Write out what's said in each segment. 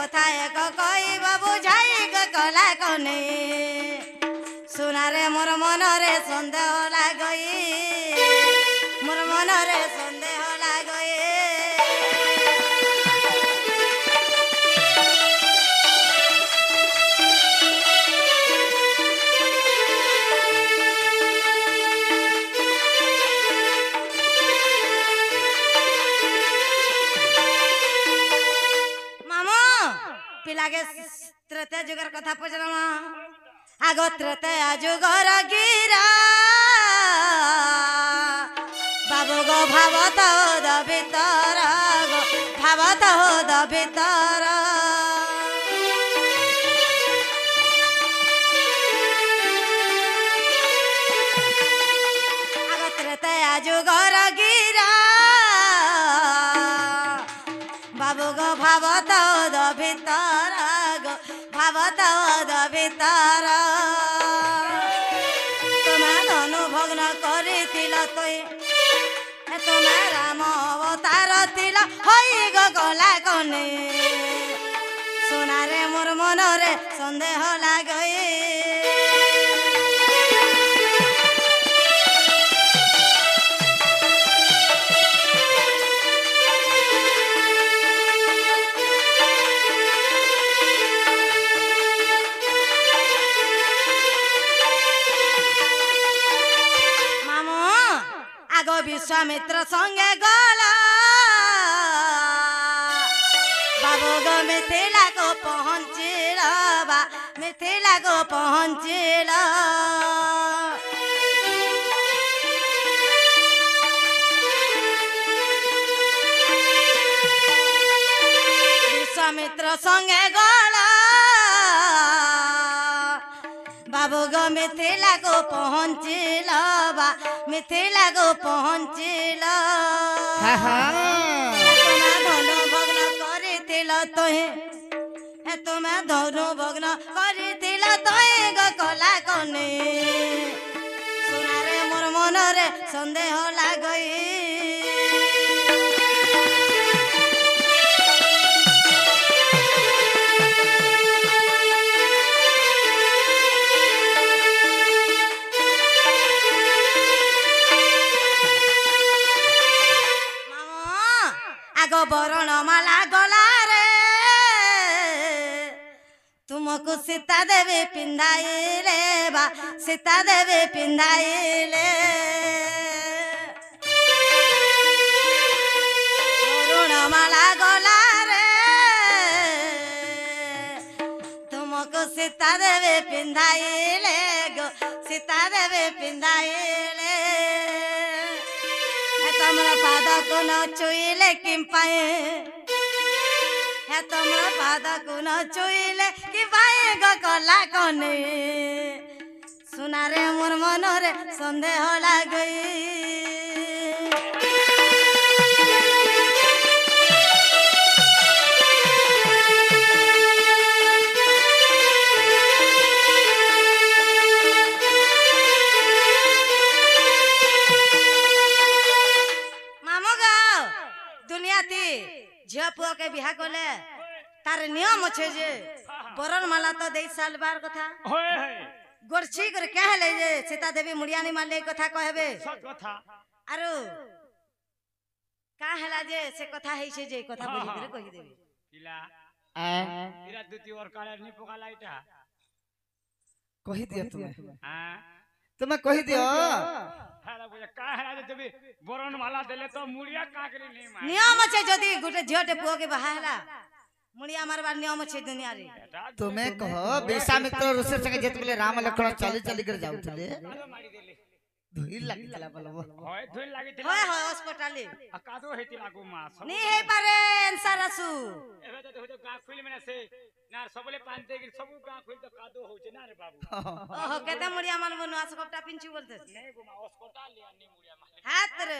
কথা এক কইব বুঝাই গলা কনে সোনারে মোর মনরে সন্দেহ লাগই মোর মনরে সন্দেহ লাগই पिलागे त्रेता जुगर कथा पचरमा आगो त्रेता जुगर गिरा बाबू गो भावत द भीतर गो भावत द भीतर आगो त्रेता जुगर गिरा बाबू गो भावत द भीतर गो भावत द भीतर तुम्हें धनु भग्न करिथिल तोय तुम्हें राम अवतार थिल होई गो गला कने सोनारे मोर मनरे सन्देह लागई विश्वामित्र संगे गला बाबू गो मिथिला को पहुँचिल बा मिथिला को पहुँचिल विश्वामित्र संगे गला बाबू गो मिथिला को पहुँचिल बा मिथिला को पहुँचिल तुम्हें धनु भग्न करिथिल तोहे तुम्हें धनु भग्न करिथिल तोहे गो कला कने सोनारे मोर मनरे सन्देह लागई बरण माला गला रे तुमको सीता देवी पिंधाइले बा सीता देवी पिंधाइले बरण माला गला रे तुमको सीता देवी पिंधाइले गो सीता देवी पिंधाइले तमरा पाद को न छुईले किम पाए है तमरा पाद को न छुईले कि पाए गो कला कने सुनारे मोर मनरे सन्देह लागई झिया पुआ के बिहा कले तार नियम अच्छे जे बरण माला तो दे साल बार कथा गोरछी कर क्या है ले जे सीता देवी मुड़ियानी माले कथा कहबे सत कथा आरो का हला जे से कथा है से जे कथा बोली करे कहि देबे किला इरा दुती और काले नि पका लाइटा कहि दिया तुम्हें हां तुम्हें कहि दियो हाला बुझा का हला जे बरण माला देले तो मुड़िया का करे नहीं मार नियम अच्छे जदी गुटे झियोटे पुआ के बहा हला मुड़िया मारबार नियम अच्छे दुनिया रे तुम्हें कहो विश्वामित्र ऋषि संगे जेत बोले राम लक्ष्मण चली चली कर जाउथले मारी देले धुई लागि तला बोलबो होय धुई लागि तला होय होय अस्पताले आ कादो हेति लागो मा नी हे पारे सरसु एबे तो हो गा खुल में से नार सबले पान दे सब गा खुल तो कादो हो जे ना रे बाबू ओहो केते मुड़िया मान बनु आस कपटा पिंचू बोलते नहीं गो मा अस्पताल ले अन्नी मुड़िया माले हाथ रे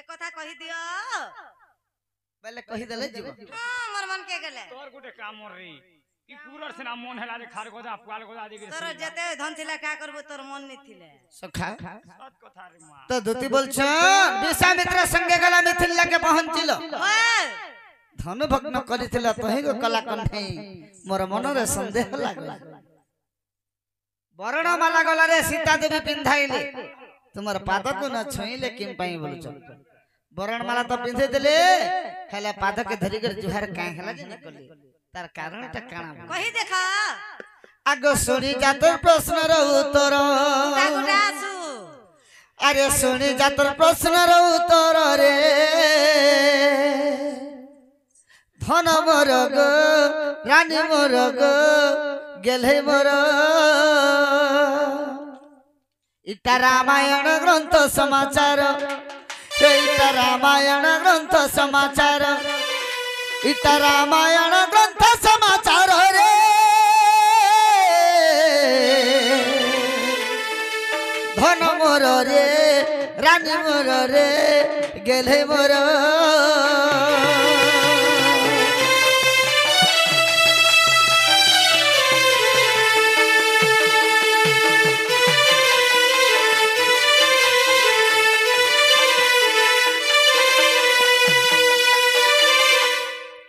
एक कथा कहि दियो पहले कहि देले जीव हां मोर मन के गेले तोर गुटे काम रे कि पूरर से ना मन हैला जे खार गोदा पुआल गोदा दे तोर जते धन थिला का करबो तोर मन नि थिले सखा सत कथा रे मा तो दुती बोलछ विश्वामित्र संगे गला मिथिला के पहुंचिलो ओए धनु भग्न करिथिला तही को कला कंठे मोर मन रे संदेह लागला वर्णमाला गला रे सीता देवी पिंधाइले तुमर पाद को न छुईले किम पाई बोलछ वर्णमाला तो पिंधे देले हेला पाद के धरि कर जुहार काहे हला जे निकले तार कारण त काना कहि देखा आगो सुनी जातर प्रश्न रो उत्तर तागुडासु अरे सुनी जातर प्रश्न रो उत्तर रे धन मोर गो रानी मोर गो गेले मोर इता रामायण ग्रंथ समाचार इता रामायण ग्रंथ समाचार इता रामायण ग्रंथ समाचार रे धन मोर रे रानी मोर रे गेले मोर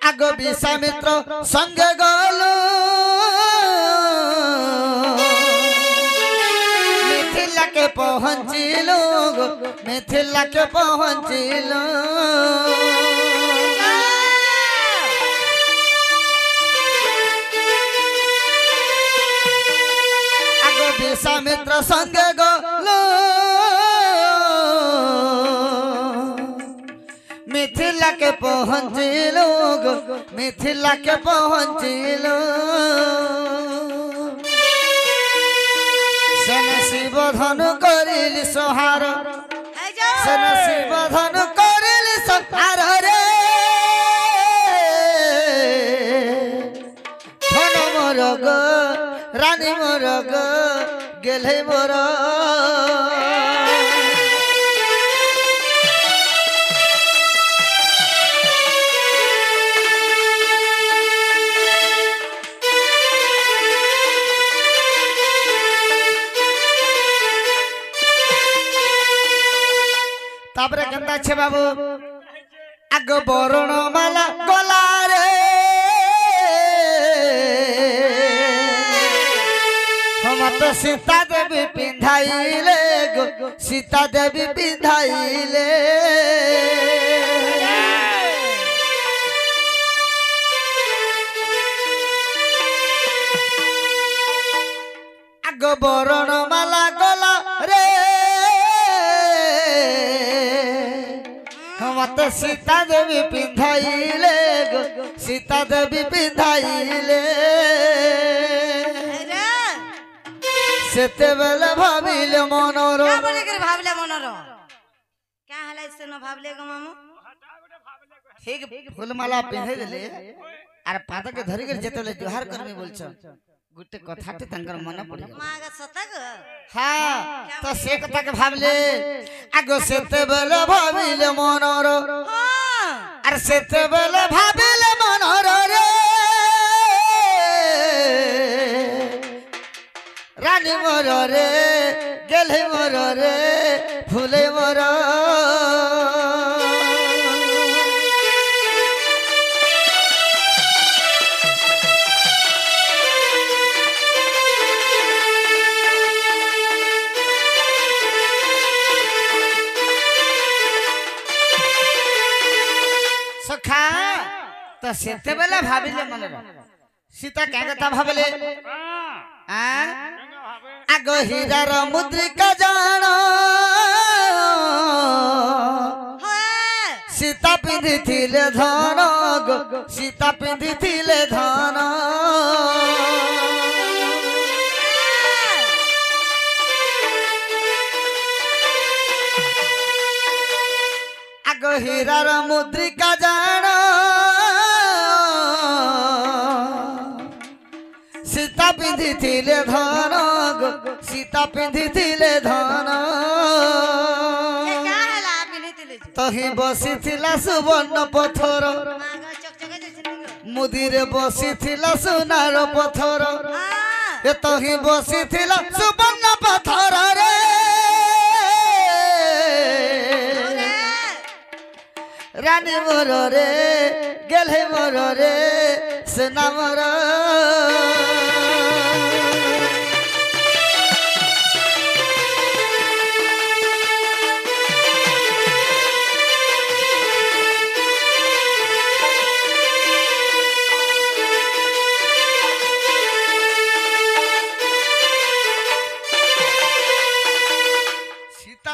आगो विश्वामित्र संग गलो मिथिला के पहुंचिलो मिथिला के पहुंचिलो आगो विश्वामित्र संग गलो मिथिला के पहुंचिलो मिथिला के पहुंचिलो सेन शिव धनु करिल सोहार सेन शिव धनु करिल सोहार रे धन मोर गो रानी मोर गो गेले मोर तापरे केंता छे बाबू आगो वर्णमाला गला रे हम तो सीता देवी पिंधाइले गो सीता देवी पिंधाइले आगो वर्णमाला गला रे मत सीता देवी पिंधाइले गो सीता देवी पिंधाइले सेते बेले भाबिले मनोरो क्या बोले करे भाबले मनोरो क्या हला इससे न भाबले गो मामू ठीक फूलमाला पिंधे देले आर पाद के धरि कर जेतले जोहार करमे बोलछ गुटे कथाटे तंगर मन पड़ी मागा सतग हां तो से कथा के भाबले आगो सेते बेले भाबिले मनोरो हां आर सेते बेले भाबिले मनोरो रे रानी मोर रे गेले मोर रे फूले मोर सखा तो सेते बेले भाबिले मनोरो सीता क्या कथा भाबले आ आगो हीरार मुद्रिका जान सीता पिंधिथिले धन गो सीता पिंधिथिले धन आगो हीरार मुद्रिका जान सीता पिंधिथिले धन गो सीता पिंधिथिले धन क्या हला पिनितिले तही बसिथिला सुवर्ण पथर मागा चकचक जैसे मुदिरे बसिथिला सोनार पथर हां ए तही बसिथिला सुवर्ण पथर रे রানী মোর রে গেলে মোর রে সোনা মোর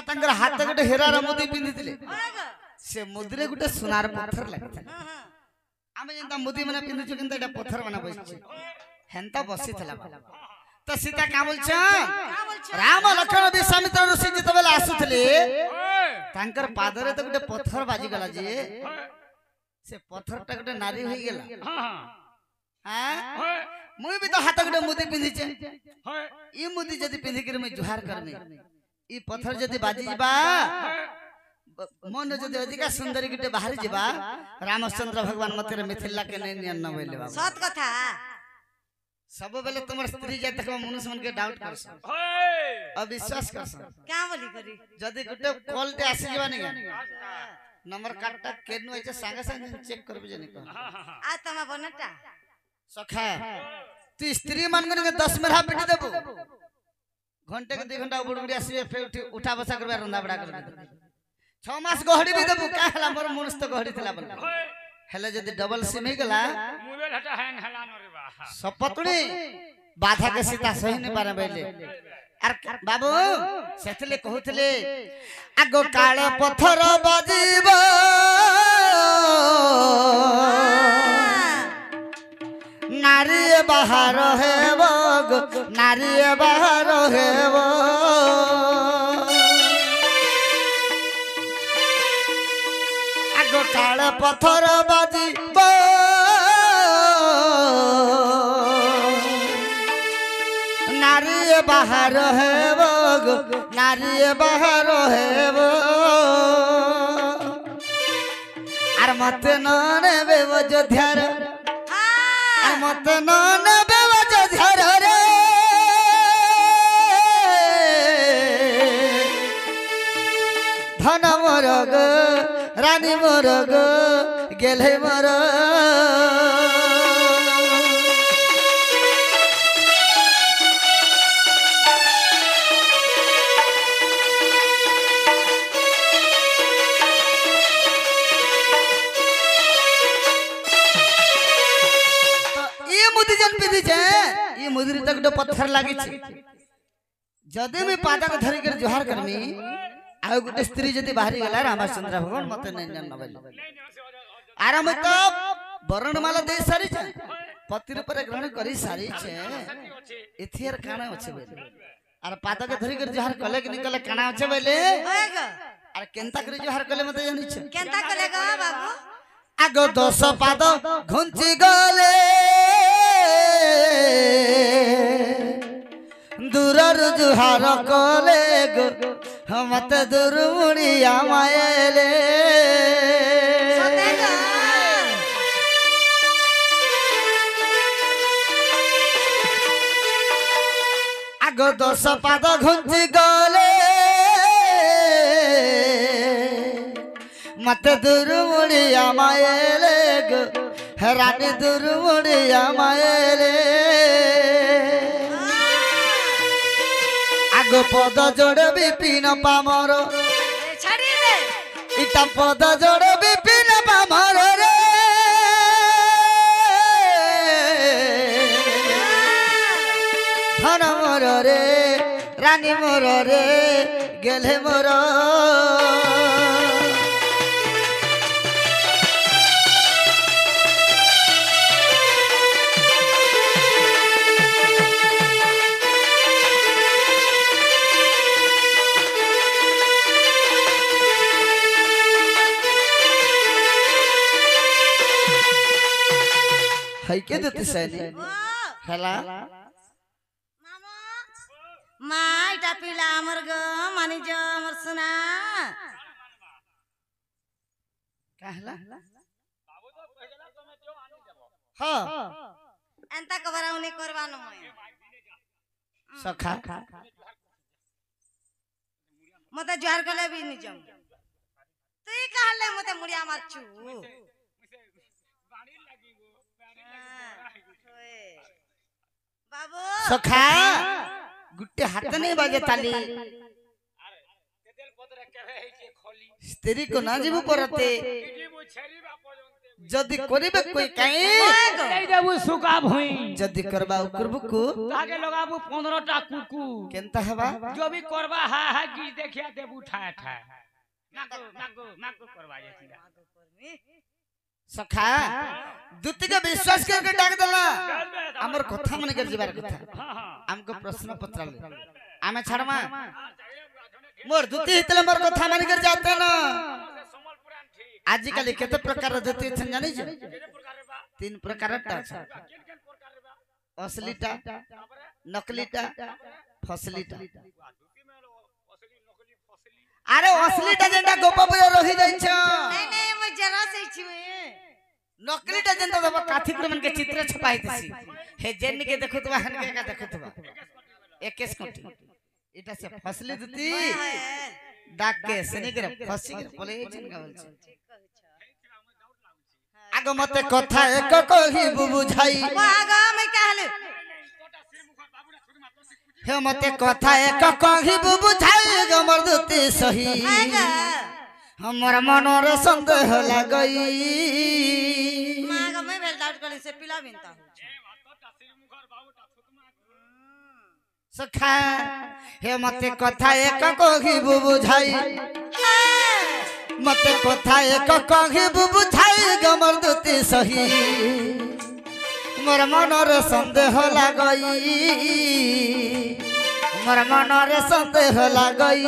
ତାଙ୍କର ହାତ ଗୋଟେ ହୀରାର ମୁଦି ପିନ୍ଧିଥିଲେ ସେ ମୁଦିରେ ଗୋଟେ ସୁନାର ପଥର ଲାଗିଥିଲା ଆମେ ଯେନ୍ତା ମୁଦି ମାନେ ପିନ୍ଧୁଛୁ କିନ୍ତୁ ଏଟା ପଥର ମାନେ ବସିଛି ହେନ୍ତା ବସିଥିଲା ତ ସୀତା କା ବୋଲଛନ୍ ରାମ ଲକ୍ଷ୍ମଣ ବିଶ୍ୱାମିତ୍ର ଋଷି ଯେତେବେଳେ ଆସୁଥିଲେ ତାଙ୍କର ପାଦରେ ତ ଗୋଟେ ପଥର ବାଜିଗଲା ଯେ ସେ ପଥରଟା ଗୋଟେ ନାରୀ ହୋଇଗଲା ମୁଁ ବି ତ ହାତ ଗୋଟେ ମୁଦି ପିନ୍ଧିଛେ ଇ ମୁଦି ଯଦି ପିନ୍ଧିକିରି ମୁଁ ଜୁହାର କରମି ଇ ପଥର ଯଦି ବାଜି ଯିବା ମନ ଯଦି ଅଧିକା ସୁନ୍ଦରୀ ଗୋଟେ ବାହାରି ଯିବା ରାମଚନ୍ଦ୍ର ଭଗବାନ ମତେ ମିଥିଲା କେ ନେଇ ନିୟନ ବୋଇଲେ ବାबू ସତ କଥା ସବୁବେଳେ ତମର ସ୍ତ୍ରୀ ଯେ ଦେଖ ମनुष्य मन के डाउट करस अविश्वास करस क्या बोली करी ଯଦି ଗୋଟେ କଲ୍ ଟେ आसी ଯିବା नहीं नंबर काटटा केनु आइছে संगे संगे चेक करबे जनी को आ तमा बनटा सखा तू स्त्री मान के 10 मेरा पिटी देबो घंटे के 2 घंटा बुड़ बुड़ी आसीबे फेर उठा बसा करबे रंदा बड़ा करबे 6 मास गहड़ी भी देबो का हला मोर मनुष्य तो गहड़ी थिला बन हेले जदी डबल सिम ही गला मोबाइल हटा हैंग हला न रे बा सपतुणी बाधा के सीता सही नहीं पारे बैले अर बाबू सेथले कहउथले आगो काळे पत्थर बाजीबो नारी बाहर हेबो नारी बाहर हेबो आगो काळे पत्थर बाजीबो नारी बाहर हेबो नारी बाहर हेबो आर मते न नेबे अयोध्यार आर मते न नेबे अयोध्यार रे धन मोर गो रानी मोर गो गेले मोर मुदरी तक तो पत्थर लागी जदि मैं पादा को धरी कर जोहार करमी आ गोटे स्त्री जदि बाहरी गला रामचंद्र भगवान मते नहीं जान नबल आराम तो वर्णमाला दे सारी छे पति ऊपर ग्रहण करी सारी छे एथियर काना अछि बेले आर पादा के धरी कर जोहार कले कि निकले काना अछि बेले आर केनता कर जोहार कले मते जानि छे केनता कले ग बाबू आगो 10 पाद घुंची गले दूरर जुहार कले गो मत दूर मुड़िया मायले आगो 10 पाद घुंची गले मत दूर मुड़िया मायले गो रानी दूर मुड़िया मायले आगो पद जोड़ विपिन पामर छाड़ी दे इटा पद जोड़ विपिन पामर रे धन मोर रे रानी मोर रे गेले मोर है के देते सैनी हला मामा माइटा पिला हमर ग मानी ज हमर सुना कहला बाबू तो कहला तो मैं जो आनी देबो हां एंता कबराउनी करवानो मय सखा मते जोहार कले भी निजम তুই कहले मते मुड़िया मारछु मुझे बाणी लगी गो बाणी लगी ओए बाबू सखा गुट्टे हाथ नहीं बाजे ताली अरे तेल पत्र केवे है के खोली स्त्री को ना जीव परते किडी मु छेरी बाप जनते जदि करिबे कोई काई दे देबु सुका भुई जदि करबा करबुकु ताके लगाबु 15टा कुकु केनता हवा जो भी करबा हा की देखिया देबु ठाए ठाए नागो करबा जेतिया सखा दुति के विश्वास करके डाक देला हमर कथा मन कर जीवार कथा हमको प्रश्न पत्राले आमे छाड़मा मोर दुति हितले मोर कथा मन कर जाते न आजकल केते प्रकार दुति छन जानि छ तीन प्रकार टा छ असलीटा नकलीटा फसलीटा अरे असलीटा जेंटा गोपा पे रही जाई छ नहीं मैं जरा से छु नकलीटा जेंटा दबा काथी प्रमन के चित्र छपाई दिसी हे जेन के देखुतबा हन के का देखुतबा एकेस कोटी इटा से फसली दुती डाक के सनिकर फसी के पले छन गावल छ आगो मते कथा एक कही बुझाई आगा मैं कहले हे मते कथा एक कही बुझाई गमर दुती सही आगा हमर मनोर संदेह लगई मागा मैं बेल डाउट करले से पिला बिनता सखा हे मते कथा एक कही बुझाई मते कथा एक कही बुझाई गमर दुती सही मोर मनोर संदेह लगई मोर मनोर संदेह लगई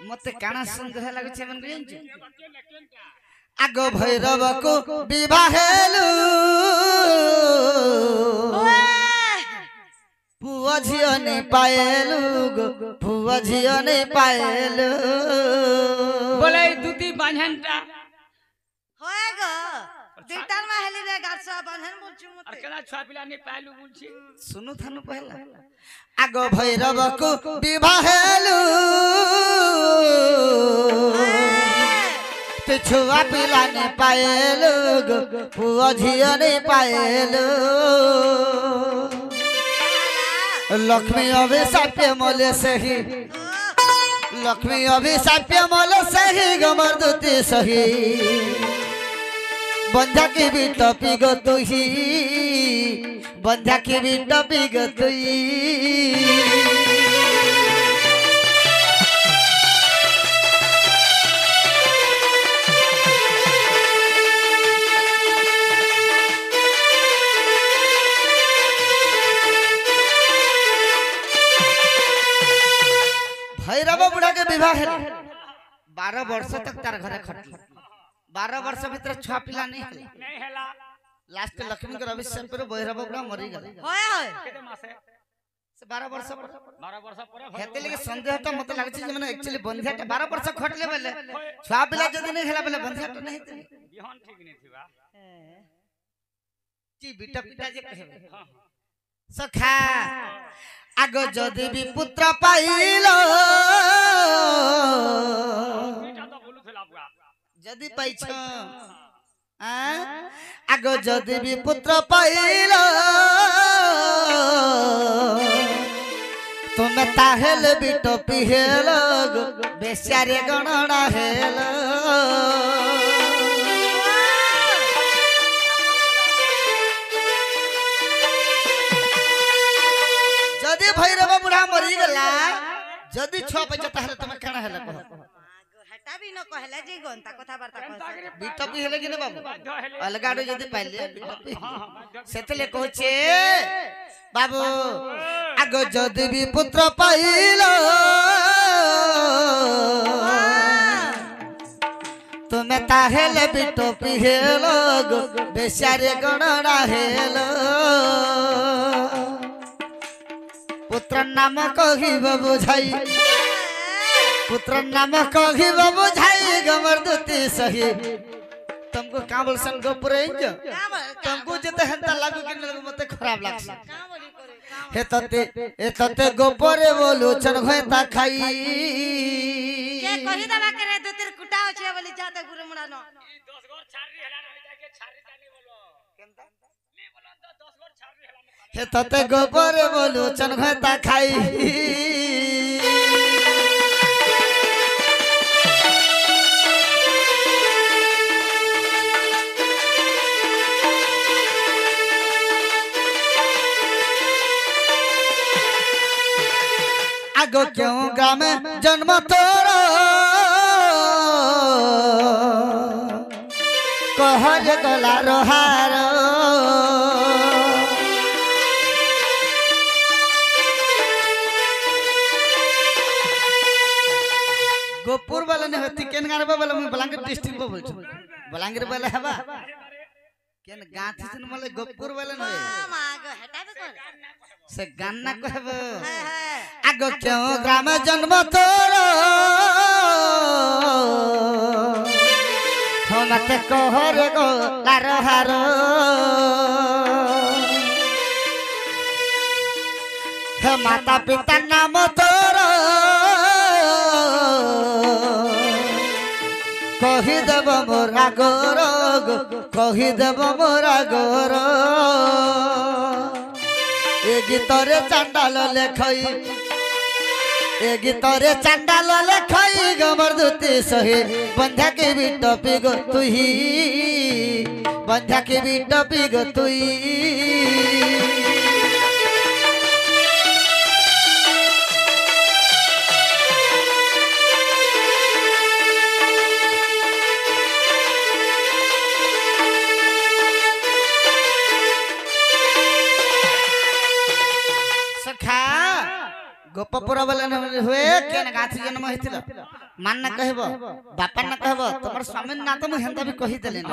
मते काना संदेह लागै छै मन गइन्छ आगो भैरव को विवाहेलु पुआ झियो नै पाएलु गो पुआ झियो नै पाएलु बोले दुती बांझनटा होएगो दिटार में हेली रे गाछा बांधन बोलछु और मते केना छुआ पिला नहीं पालू बोलछी सुनु थानु पहला आगो भैरव को विवाहेलु पिछुआ पिला नै पाएलु गो पुआ झियो नै पाएलु लक्ष्मी अभिशाप्य मोले सही लक्ष्मी अभिशाप्य मोले सही गमर दुती सही बंधा की भी टपी गो तुही बंधा की भी टपी गो तुही भैरव बुढ़ा के विवाह है 12 वर्ष तक तार घरे खटल 12 वर्ष भीतर छुआ पिला नहीं हले नहीं हैला लास्ट लक्ष्मी के अभिशाप पर भैरव बुढ़ा मरी गले होए होए केते मासे से 12 वर्ष पर 12 वर्ष परे हेते लगे संदेह त मत लागछ जे माने एक्चुअली बंधिया 12 वर्ष खटले बेले छुआ पिला जदी नहीं हला बेले बंधिया त नहीं थे बिहान ठीक नहीं थिबा की बेटा पिता जे कहे सखा आगो जदी भी पुत्र पाइलो बेटा तो बोलु थला बुआ जदी पाइछ आगो जदी भी पुत्र पाइलो तुम ताहेल बिटो पिहेलो बेचारे गणना हेलो जदी भैरव बुढ़ा मरी गला जदी छुआ पे ताहले तुम काना हेला कह हटा भी न कहले जे गंता कथा वार्ता कहसे बिटपी हेले कि न बाबू बाध्य हेले अलगाडो जदी पाइले बिटपी सेतले कहछे बाबू आगो जदी भी पुत्र पाइलो तुम ताहेले बिटपी हेलो बेचारे गणना हेलो पुत्र नाम कहिब बुझाई पुत्र नाम कहिब बुझाई गमर दुती सही तुमको का बोल सन गोपुर तुमको जते हंता लागू कि मते खराब लागस हे तते गोपुरे बोलू चन होता खाई के कहि दबा करे दो तीर कुटाओ छे बोली जाते गुरु मुड़ा न 10 गोर छारी हेला ना जाके छारी जानी बोलो केनता नहीं बोलो तो 10 गोर छारी हेला ना हे तते गोपुरे बोलू चन होता खाई आगो क्यों ग्राम जन्म तोरो कहर गला रोहार गोपुर वाला ने होती केन गार वाला मैं बलांगीर डिस्ट्रिक्ट में बोल बलांगीर वाला हवा केन गांधी से मले गोपुर वाला ने मागो हटा दे कर से गाना कहब है आगो क्यों ग्राम जन्म तोरो हो मते कहर गो लारो हारो हे माता पिता नाम तोरो कहि देब मोरा गोर कहि देब मोरा गोर ए गीतरे चांडाल लेखई ए गीतरे चांडाल लेखई गमर दुती सही बंध्या के भी टपी गो तुही बंध्या के भी टपी गो तुही गोपपुरा वाला हुए केन गाथी जन्म हेतिल मान ना कहबो बापा ना कहबो तमर स्वामी ना तो हेंदा भी कहि देले ना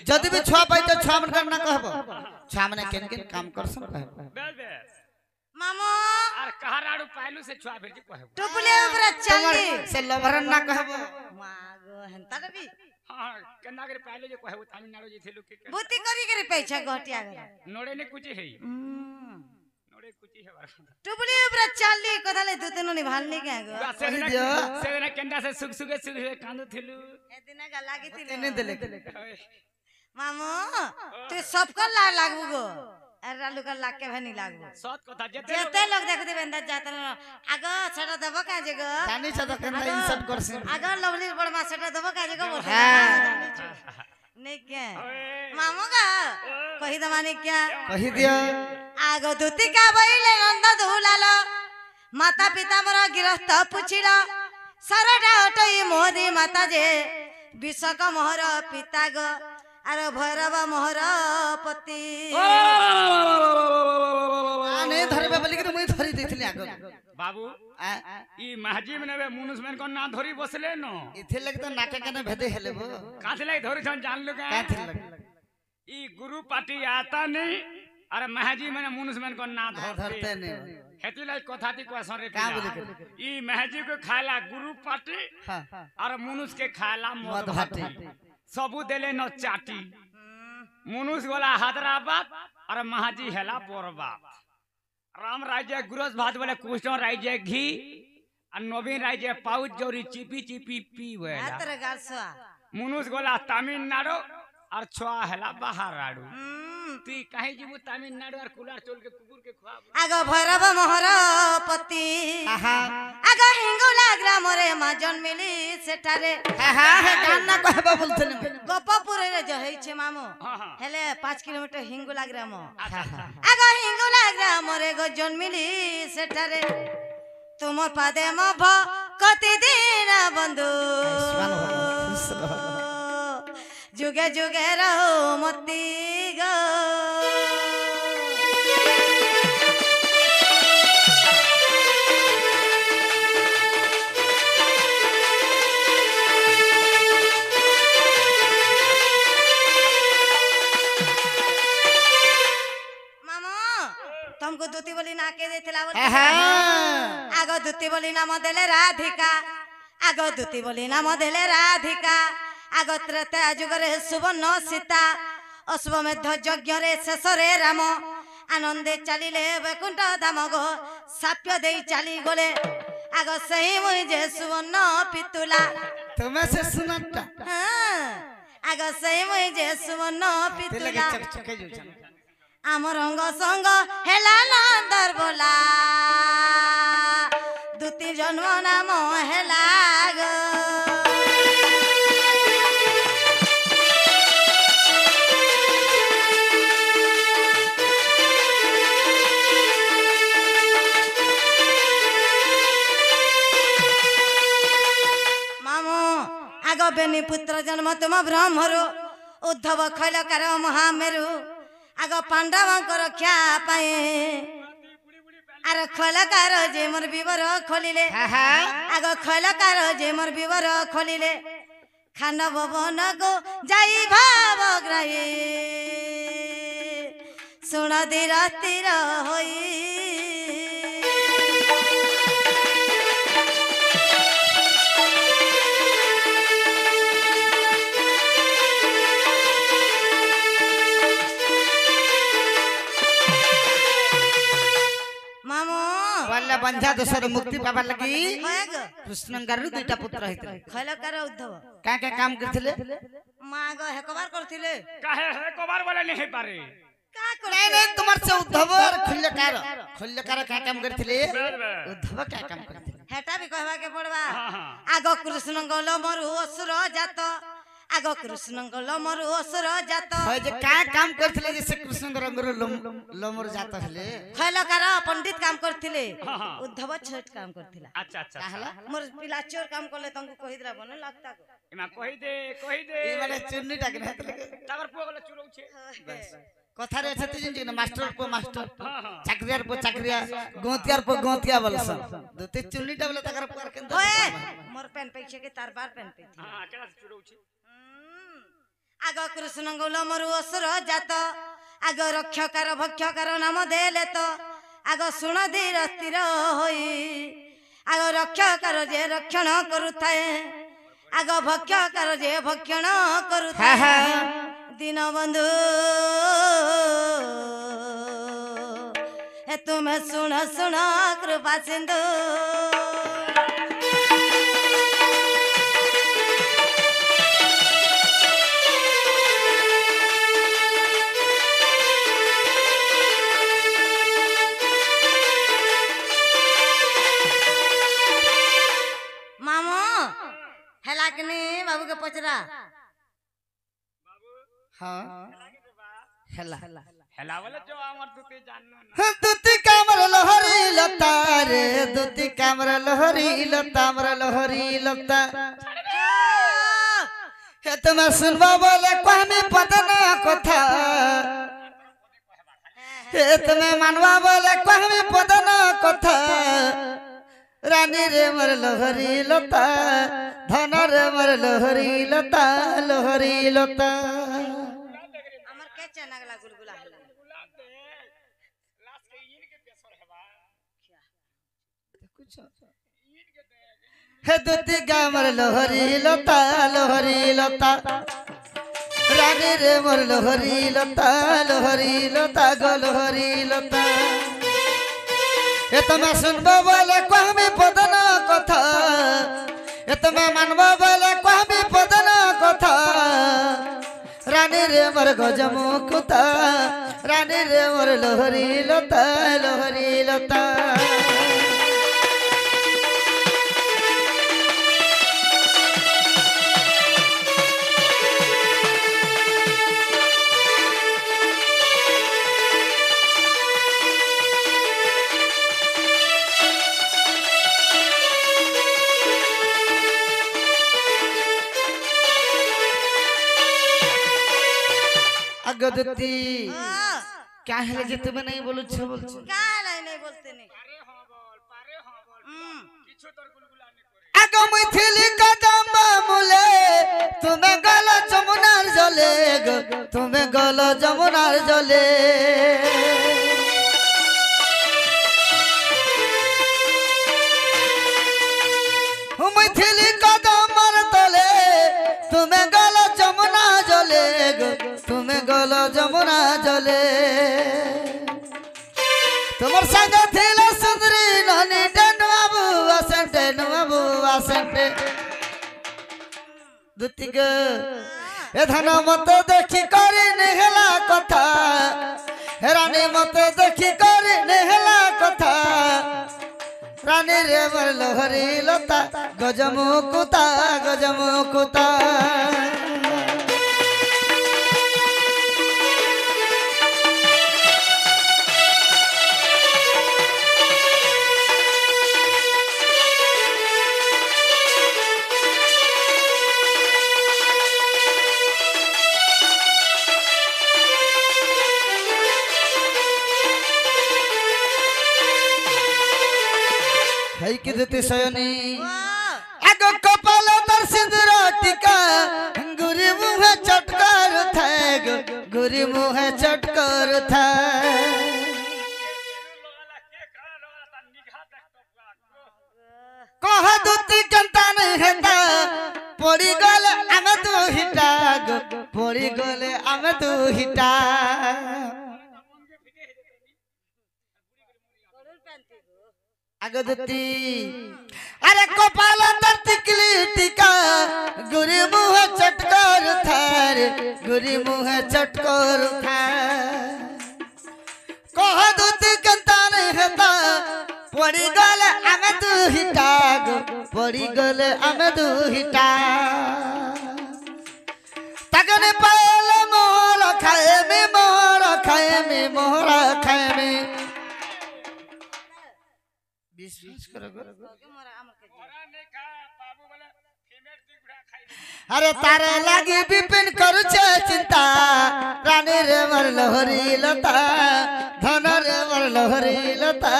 जदी भी छुआ पाइ तो छुआ मन ना कहबो छुआ माने केन केन काम करसन कहबो बेल बेस मामो और कहाराडू पाइलू से छुआ भेजी कहबो टुपले ऊपर चली से लभरन ना कहबो मागो हंता दबी हां केना करे पाइलू जे कहबो तमिलनाडु जे थिलु के बुद्धि करी पैसा गटिया गला नोड़े ने कुछ है नोड़े कुछ है टुपले ऊपर चली कथाले दु तीन निभालनी के गो से केंदा से सुख सुख कांदू थिलु ए दिन गला की थी तेने देले मामो तू सबको लाग लागबू गो अरे लुका लाग के भनी लागबू सत कथा जेते लोग देखते बेंदा जात आगो छटा दबो का जे गो जानी छ त केना इंसल्ट करसिन आगो लवली बड़मा छटा दबो का जे गो नहीं क्या मामो का कहि दमानी क्या कहि दियो आगो दुती का बइले नंद धुलालो माता पिता मोर गिरफ्त पुछिलो सरटा हटई मोदी माता जे विश्वक मोहर पिता गो आरो भैरव मोहर पति आने धरबे बोली के मुई धरि देथिली आगो बाबू ई महाजी मने मुनुस मन को ना धरी बसले न इथे लगे तो नाके कने भेदे हेलेबो काथे लाई धरी छन जान लो का काथे लगे ई गुरु पार्टी आता नहीं अरे महाजी मने मुनुस मन को ना धरते नहीं हेती लाई कथाती क्वेश्चन रे का बोले के ई महाजी को खाला गुरु पार्टी हां और मुनुस के खाला मद भाटी सबू देले न चाटी मुनुस वाला हैदराबाद और महाजी हेला पोरबाद राम राज्य गुरस भात वाले कृष्ण राज्य घी और नवीन राज्य पाउच जोरी चिपी चिपी पी वेला आतर गासवा मुनुस गोला तमिलनाडु और छुआ हेला बाहराडु तू काहे जीबू तमिलनाडु और कुलार चोल के कुकुर के खुआब आगो भैरव मोहर पति आहा आगो हिंगुला ग्राम रे मा जन्मिली सेठारे आहा गाना कहबो बोलथने गोपपुर रे जहै छे मामो हां हेले 5 किलोमीटर हिंगुला ग्राम आगो हिंगुला ग्राम रे गो जन्मिली सेठारे तुम पादे म भ कति दिन बंधु जुगे जुगे रहो मती गो तुमको दूती बोली ना के देथिला बोल हाँ। आगो दुती बोली नाम देले राधिका आगो दुती बोली नाम देले राधिका आगो त्रेता जुगरे सुवर्ण सीता अश्वमेध यज्ञ रे शेष रे राम आनंदे चलिले वैकुंठ धाम गो साप्य दे चली गले आगो सही मुई जे सुवर्ण पितुला तुम्हें से सुनता हाँ आगो सही मुई जे सुवर्ण पितुला आम रंग संग हेला नंदर बोला दुती जन्म नाम हेला गो मामो आगो बेनी पुत्र जन्म तुम ब्रह्मरु उद्धव खैलकार महामेरु आगो पांडवंक रक्षा पाए आर खैलकार जे मोर विवर खोलिले आगो खैलकार जे मोर विवर खोलिले खांडव वन को जाई भाव ग्राही सुन धीर स्थिर होई बंझा दोसर मुक्ति पाबा लगी होएग कृष्णंगार दुईटा पुत्र हितले खैलकार उद्धव का काम करथिले मां गो हेकबार करथिले काहे है कोबार वाला नहीं पारे का नहीं नहीं तुम्हार से उद्धव और खल्लकार का काम करथिले बे। उद्धव का काम करथिले हेटा भी कहबा के पड़बा हाँ। आगो कृष्ण गलो मरु असुर जात आगो कृष्ण गलो मरु असुर जात होय जे का काम करथिले जैसे कृष्ण रंगर लमर जात हले खैलकार पंडित काम करथिले हाँ। उद्धव छठ काम करथिला अच्छा अच्छा कहला मोर पिला चोर काम करले तंगु कहि दरा बने लगता को इमा कहि दे ई माने चुन्नी टाके हाथ लगे तागर पुआ गला चुरौ छे कथा रे छति जिन जिन मास्टर को मास्टर हां हां चाकरियार को चाकरिया गोतियार को गोतिया बोलस दोते चुन्नी टाबले तकर पर केन ओए मोर पेन पैसे के तार बार पेन पे हां केना चुरौ छे आगो कृष्ण गलो मरु असुर जात आगो रक्षकार भक्षकार नाम देले तो आगो सुन धीर स्थिर होई आगो रक्षकार जे रक्षण करुथाए आगो भक्षकार जे भक्षण करुथाए दीन बंधु ए तुम्हें सुन सुन कृपा सिंधु बाबू के पचरा हां हेला हेला वाला जो हमर दुते जाननो ना दुती कामर लहरी लता रे दुती कामर लहरी लता मर लहरी लता हे तुम सुनबा बोले कहमे पदना कथा हे तुम मानवा बोले कहमे पदना कथा रानी रे मर लहरी लता धन रे मर लहरी लता लहरी लता हमर के चनगला गुलगुला हला गुलाब दे लास्ट के इन के पेसर हेबा कुछ हे दुती गामर लहरी लता रानी रे मोर लहरी लता गो लहरी लता ए तमे सुनबो बोले कहमे पदना कथा ए तमे मानबो बोले कहमे पदना कथा रानी रे मोर गजमुकुता रानी रे मोर लहरी लता अगदती क्या है जे तुम नहीं बोलु छ बोल का नहीं बोलते नहीं पारे हो बोल किछु तोर गुलगुला ने करे आगो मैथिली कदम मुले तुम्हें गल जमुनार जले तुम्हें गल जमुनार जले জলে তোমার সঙ্গে ছিল সুন্দরী ননি ডেনু বাবু আসেন্টে দুতিক এ ধান মত দেখি করি নেহলা কথা রানী মত দেখি করি নেহলা কথা রানী রে বর লহরি লতা গজমুকুতা হেই কি দিতে সয়নি আগ কপাল তার সিঁদুর টিকা গুরি মুহে চটকার থায় গুরি মুহে চটকার থায় কহ দুতি কেনতা নাই হেতা পড়ি গলে আমি তো হিটা পড়ি গলে আমি তো হিটা আগদতি আরে কপাল তার টিকলি টিকা গুরি মুহে চটকর থার গুরি মুহে চটকর থার কহ দুতি কেনতা নাই হেতা পড়ি গলে আমি তু হিটা পড়ি গলে আমি তু হিটা তাগনে পাল মোহর খায়মি বিশ্বাস করো अरे तारे लागी विपिन करुचे चिंता रानी रे मर लोहरी लता धन रे मर लोहरी लता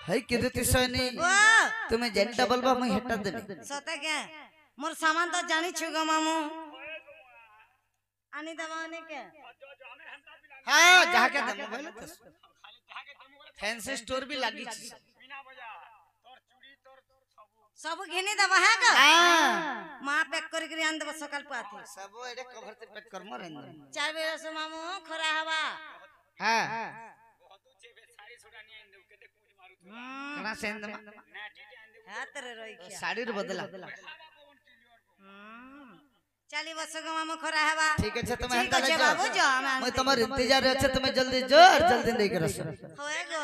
है कि देती सोनी तुम्हें जेंटा बोलबा मैं हेटा देबी सते के मोर सामान तो जानी छुगा मामू आनी दवाने के हां जहां के दे मोबाइल तो फैंसी स्टोर भी लागी छी बिना बजा तोर चूड़ी तोर सब घिनी दवा है का हां मां पैक कर के आन दवा सकाल पाती सब एडे कवर से पैक कर मोर अंदर चाय बेरा से मामू खरा हवा हां कना सेंद हाथ रे रोई क्या साड़ी रे बदला चली बस गो मामू खरा हवा ठीक है तुम्हें हंता ले बाबू जो मैं तुम्हार इंतजार है तुम्हें जल्दी जो और जल्दी नहीं कर होए गो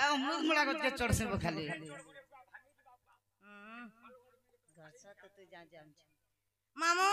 अमृत मुड़ा के चढ़ से खाली घर से तो तू जा मामू